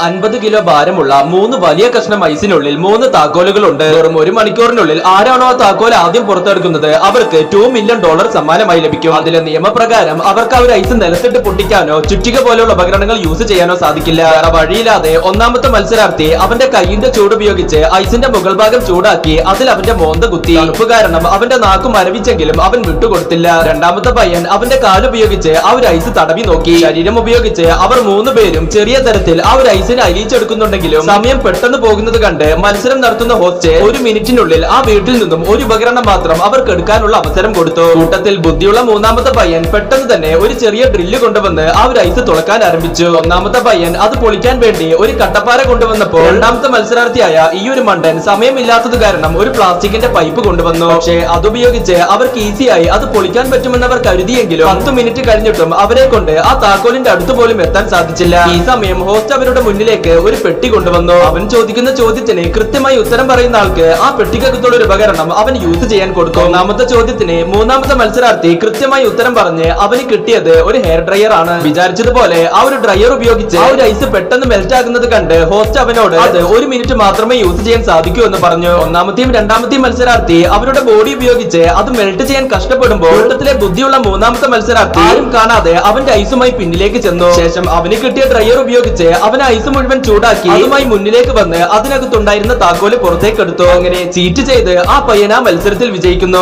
50 kilo ഭാരമുള്ള 3 വലിയ കഷ്ണം ഐസിനുള്ളിൽ 3 താക്കോലുകളുണ്ട്. വെറും 1 മണിക്കൂറിനുള്ളിൽ ആരാണോ ആ താക്കോൽ ആദ്യം പുറത്തെടുക്കുന്നത് അവർക്ക് $2 മില്യൺ സമ്മാനമായി ലഭിക്കും. അതിലെ നിയമപ്രകാരം അവർക്ക് ആ ഒരു ഐസ് നിലത്തിട്ട് പൊട്ടിക്കാനോ ചുറ്റിക പോലെയുള്ള ഉപകരണങ്ങൾ യൂസ് ചെയ്യാനോ സാധിക്കില്ല. വേറെ വഴിയില്ലാതെ ഒന്നാമത്തെ മത്സരാർത്ഥി അവന്റെ കൈയിന്റെ ചൂട് ഉപയോഗിച്ച് ഐസിന്റെ മുകൾ ഭാഗം ചൂടാക്കി അതിൽ അവന്റെ മോന്ത കുത്തി. തണുപ്പ് കാരണം അവന്റെ നാക്ക് മരവിച്ചെങ്കിലും അവൻ വിട്ടുകൊടുത്തില്ല. രണ്ടാമത്തെ പയ്യൻ അവന്റെ കാലുപയോഗിച്ച് ആ ഒരു ഐസ് തടവി നോക്കി. ശരീരം ഉപയോഗിച്ച് അവർ 3 പേരും ചെറിയ തരത്തിൽ ആ ഒരു ഐസിനെ അലിയിച്ചെടുക്കുന്നുണ്ടെങ്കിലും സമയം പെട്ടെന്ന് പോകുന്നത് കണ്ട് മത്സരം നടത്തുന്ന ഹോസ്റ്റ് 1 മിനിറ്റിനുള്ളിൽ ആ വീട്ടിൽ നിന്നും ഒരു ഉപകരണം മാത്രം അവർക്ക് എടുക്കാനുള്ള അവസരം കൊടുത്തു. കൂട്ടത്തിൽ ബുദ്ധിയുള്ള മൂന്നാമത്തെ പയ്യൻ പെട്ടെന്ന് തന്നെ ഒരു ചെറിയ ഡ്രില്ല് കൊണ്ടുവന്ന് ആ ഒരു ഐസ് തുളക്കാൻ ആരംഭിച്ചു. ഒന്നാമത്തെ പയ്യൻ അത് പൊളിക്കാൻ വേണ്ടി ഒരു കട്ടപ്പാര കൊണ്ടുവന്നപ്പോൾ രണ്ടാമത്തെ മത്സരാർത്ഥിയായ ഈ ഒരു മണ്ടൻ സമയമില്ലാത്തത് കാരണം ഒരു പ്ലാസ്റ്റിക്കിന്റെ പൈപ്പ് കൊണ്ടുവന്നു. പക്ഷേ അതുപയോഗിച്ച് അവർക്ക് ഈസിയായി അത് പൊളിക്കാൻ പറ്റുമെന്ന് അവർ കരുതിയെങ്കിലും 10 മിനിറ്റ് കഴിഞ്ഞിട്ടും അവരെ കൊണ്ട് ആ താക്കോലിന്റെ അടുത്ത് പോലും എത്താൻ സാധിച്ചില്ല. ഈ സമയം ഹോസ്റ്റ് അവരുടെ മുന്നിലേക്ക് ഒരു പെട്ടി കൊണ്ടുവന്നു. അവൻ ചോദിക്കുന്ന ചോദ്യത്തിന് കൃത്യമായി ഉത്തരം പറയുന്ന ആൾക്ക് ആ പെട്ടിക്കകത്തുള്ള ഒരു ഉപകരണം അവൻ യൂസ് ചെയ്യാൻ കൊടുത്തു. ഒന്നാമത്തെ ചോദ്യത്തിന് മൂന്നാമത്തെ മത്സരാർത്ഥി കൃത്യമായി ഉത്തരം പറഞ്ഞ് അവന് കിട്ടിയത് ഒരു ഹെയർ ഡ്രയർ ആണ്. വിചാരിച്ചതുപോലെ ആ ഒരു ഡ്രയർ ഉപയോഗിച്ച് ആ ഒരു ഐസ് പെട്ടെന്ന് മെൽറ്റ് ആകുന്നത് കണ്ട് ഹോസ്റ്റ് അവനോട് അത് 1 മിനിറ്റ് മാത്രമേ യൂസ് ചെയ്യാൻ സാധിക്കൂ എന്ന് പറഞ്ഞു. ഒന്നാമത്തെയും രണ്ടാമത്തെയും മത്സരാർത്ഥി അവരുടെ ബോഡി ഉപയോഗിച്ച് അത് മെൽറ്റ് ചെയ്യാൻ കഷ്ടപ്പെടുമ്പോൾ കൂട്ടത്തിലെ ബുദ്ധിയുള്ള മൂന്നാമത്തെ മത്സരാർത്ഥി ആരും കാണാതെ അവന്റെ ഐസുമായി പിന്നിലേക്ക് ചെന്നു. ശേഷം അവന് കിട്ടിയ ഡ്രയർ ഉപയോഗിച്ച് അവൻ ഐസ് മുഴുവൻ ചൂടാക്കി അതുമായി മുന്നിലേക്ക് വന്ന് അതിനകത്തുണ്ടായിരുന്ന താക്കോല് പുറത്തേക്ക് എടുത്തു. അങ്ങനെ ചീറ്റ് ചെയ്ത് ആ പയ്യൻ ആ മത്സരത്തിൽ വിജയിക്കുന്നു.